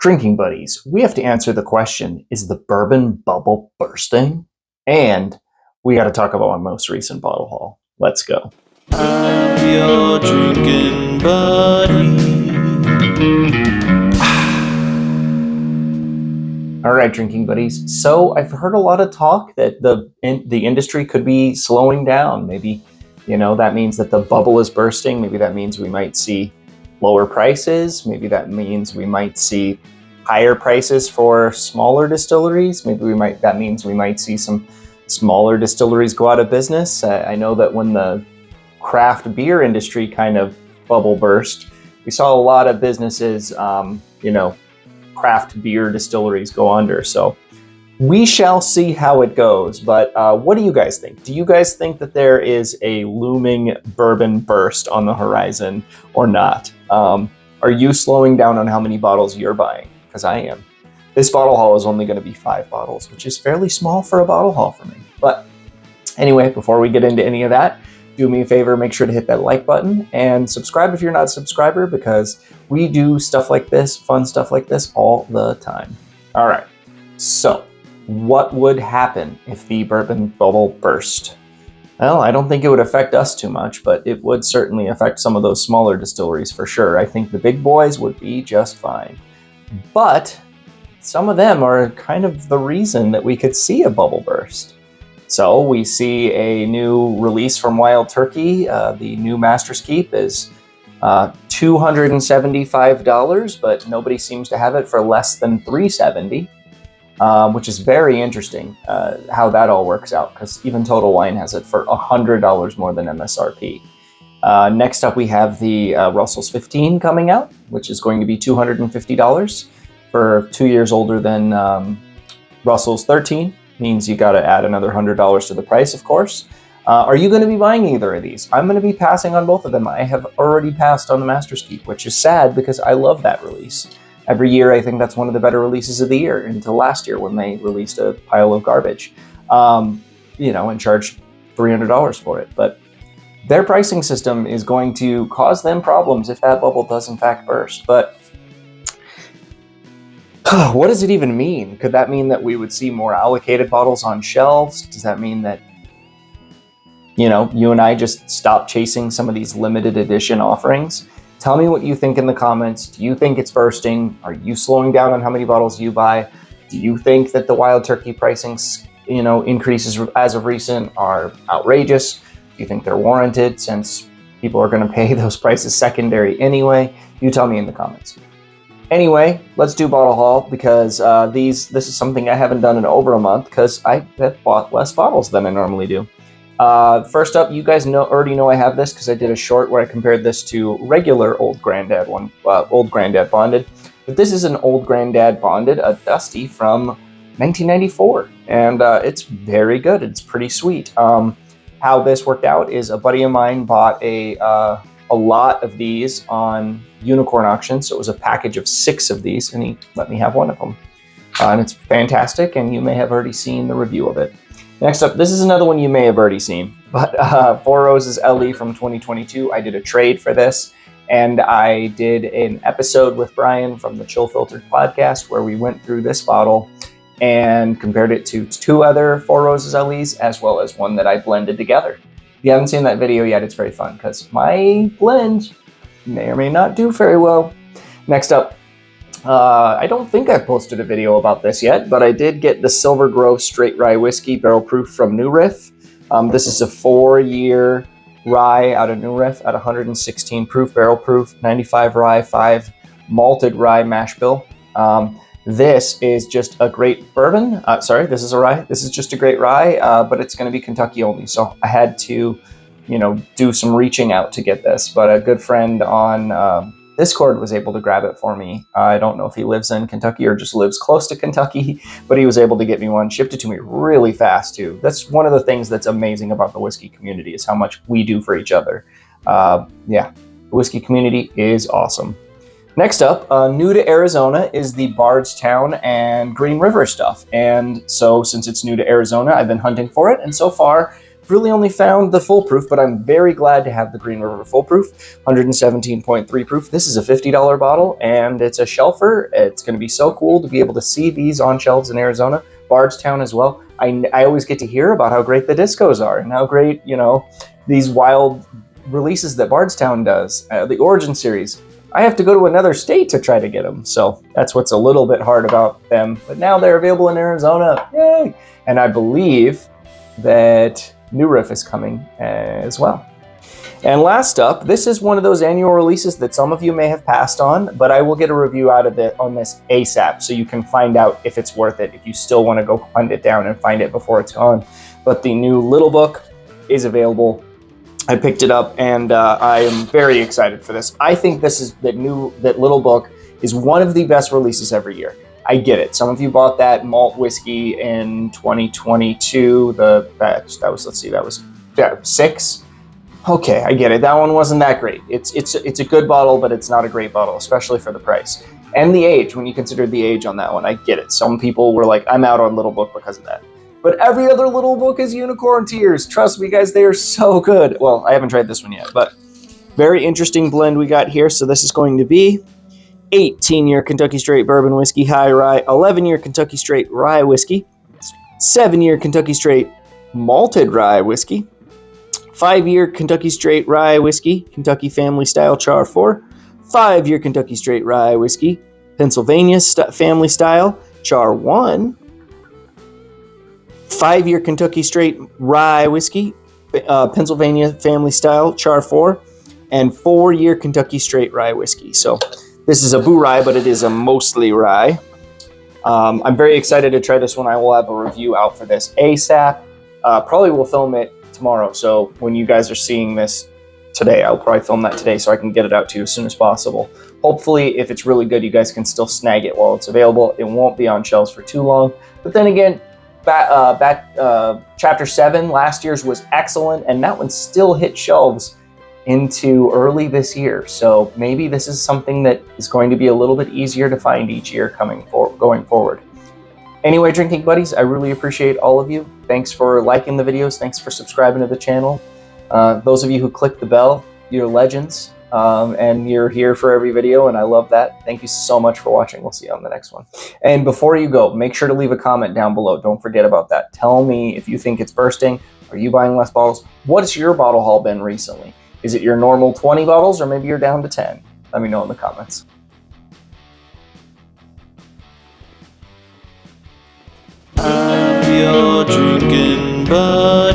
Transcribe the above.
Drinking buddies, we have to answer the question, is the bourbon bubble bursting? And we got to talk about my most recent bottle haul. Let's go. I'm your drinking buddy. All right, drinking buddies. So I've heard a lot of talk that the industry could be slowing down. Maybe, that means that the bubble is bursting. Maybe that means we might see lower prices. Maybe that means we might see higher prices for smaller distilleries. Maybe that means we might see some smaller distilleries go out of business. I know that when the craft beer industry kind of bubble burst, we saw a lot of businesses, craft beer distilleries go under. So we shall see how it goes. But what do you guys think? Do you guys think that there is a looming bourbon burst on the horizon or not? Are you slowing down on how many bottles you're buying? Because I am. This bottle haul is only going to be 5 bottles, which is fairly small for a bottle haul for me. But anyway, before we get into any of that, do me a favor, make sure to hit that like button and subscribe if you're not a subscriber, because we do stuff like this, fun stuff like this all the time. All right, so what would happen if the bourbon bubble burst? Well, I don't think it would affect us too much, but it would certainly affect some of those smaller distilleries for sure. I think the big boys would be just fine. But some of them are kind of the reason that we could see a bubble burst. So we see a new release from Wild Turkey. The new Master's Keep is $275, but nobody seems to have it for less than $370, which is very interesting how that all works out, because even Total Wine has it for $100 more than MSRP. Next up, we have the Russell's 15 coming out, which is going to be $250 for 2 years older than Russell's 13. Means you got to add another $100 to the price, of course. Are you going to be buying either of these? I'm going to be passing on both of them. I have already passed on the Master's Keep, which is sad because I love that release. Every year, I think that's one of the better releases of the year, until last year when they released a pile of garbage, and charged $300 for it. But their pricing system is going to cause them problems if that bubble does in fact burst. But what does it even mean? Could that mean that we would see more allocated bottles on shelves? Does that mean that, you and I just stop chasing some of these limited edition offerings? Tell me what you think in the comments. Do you think it's bursting? Are you slowing down on how many bottles you buy? Do you think that the Wild Turkey pricings, increases as of recent are outrageous? Do you think they're warranted, since people are going to pay those prices secondary anyway? You tell me in the comments. Anyway, let's do bottle haul, because this is something I haven't done in over a month, because I have bought less bottles than I normally do. First up, you guys already know I have this because I did a short where I compared this to regular Old Grandad Old Grandad Bonded. But this is an Old Grandad Bonded, a Dusty from 1994, and it's very good. It's pretty sweet. How this worked out is a buddy of mine bought a lot of these on Unicorn Auction, so it was a package of 6 of these, and he let me have one of them. And it's fantastic, and you may have already seen the review of it. Next up, this is another one you may have already seen, but Four Roses LE from 2022. I did a trade for this, and I did an episode with Brian from the Chill Filtered podcast where we went through this bottle and compared it to 2 other Four Roses LEs, as well as one that I blended together. If you haven't seen that video yet, it's very fun, because my blend may or may not do very well. Next up, I don't think I've posted a video about this yet, but I did get the Silver Grove Straight Rye Whiskey Barrel Proof from New Riff. This is a 4-year rye out of New Riff at 116 proof, barrel proof, 95 rye, 5 malted rye mash bill. This is just a great bourbon. This is a rye. This is just a great rye, but it's going to be Kentucky only. So I had to, do some reaching out to get this. But a good friend on Discord was able to grab it for me. I don't know if he lives in Kentucky or just lives close to Kentucky, but he was able to get me one, shipped it to me really fast too. That's one of the things that's amazing about the whiskey community, is how much we do for each other. The whiskey community is awesome. Next up, new to Arizona is the Bardstown and Green River stuff. And so since it's new to Arizona, I've been hunting for it. And so far, really only found the full proof, but I'm very glad to have the Green River full proof, 117.3 proof. This is a $50 bottle, and it's a shelfer. It's going to be so cool to be able to see these on shelves in Arizona, Bardstown as well. I always get to hear about how great the discos are and how great, you know, these wild releases that Bardstown does, the Origin series. I have to go to another state to try to get them, so that's what's a little bit hard about them. But now they're available in Arizona, yay! And I believe that New Riff is coming as well. And last up, this is one of those annual releases that some of you may have passed on, but I will get a review out of it on this ASAP, so you can find out if it's worth it, if you still want to go hunt it down and find it before it's gone. But the new Little Book is available. I picked it up, and I am very excited for this. I think that Little Book is one of the best releases every year. I get it. Some of you bought that malt whiskey in 2022. That was 6. Okay, I get it. That one wasn't that great. It's a good bottle, but it's not a great bottle, especially for the price and the age. When you consider the age on that one, I get it. Some people were like, "I'm out on Little Book because of that." But every other Little Book is Unicorn Tears. Trust me, guys, they are so good. Well, I haven't tried this one yet, but very interesting blend we got here. So this is going to be 18-year Kentucky Straight Bourbon Whiskey High Rye, 11-year Kentucky Straight Rye Whiskey, 7-year Kentucky Straight Malted Rye Whiskey, 5-year Kentucky Straight Rye Whiskey, Kentucky Family Style Char 4, 5-year Kentucky Straight Rye Whiskey, Pennsylvania Family Style Char 1, 5-year Kentucky Straight Rye Whiskey, Pennsylvania Family Style Char 4, and 4-year Kentucky Straight Rye Whiskey. So this is a Boo Rye, but it is a mostly rye. I'm very excited to try this one. I will have a review out for this ASAP. Probably will film it tomorrow. So when you guys are seeing this today, I'll probably film that today so I can get it out to you as soon as possible. Hopefully, if it's really good, you guys can still snag it while it's available. It won't be on shelves for too long. But then again, Chapter 7 last year's was excellent, and that one still hit shelves into early this year. So maybe this is something that is going to be a little bit easier to find each year going forward. Anyway, drinking buddies, I really appreciate all of you. Thanks for liking the videos. Thanks for subscribing to the channel. Those of you who clicked the bell, you're legends, and you're here for every video, and I love that. Thank you so much for watching. We'll see you on the next one. And before you go, make sure to leave a comment down below. Don't forget about that. Tell me if you think it's bursting. Are you buying less bottles? What's your bottle haul been recently? Is it your normal 20 bottles, or maybe you're down to 10? Let me know in the comments. I'm your drinking buddy.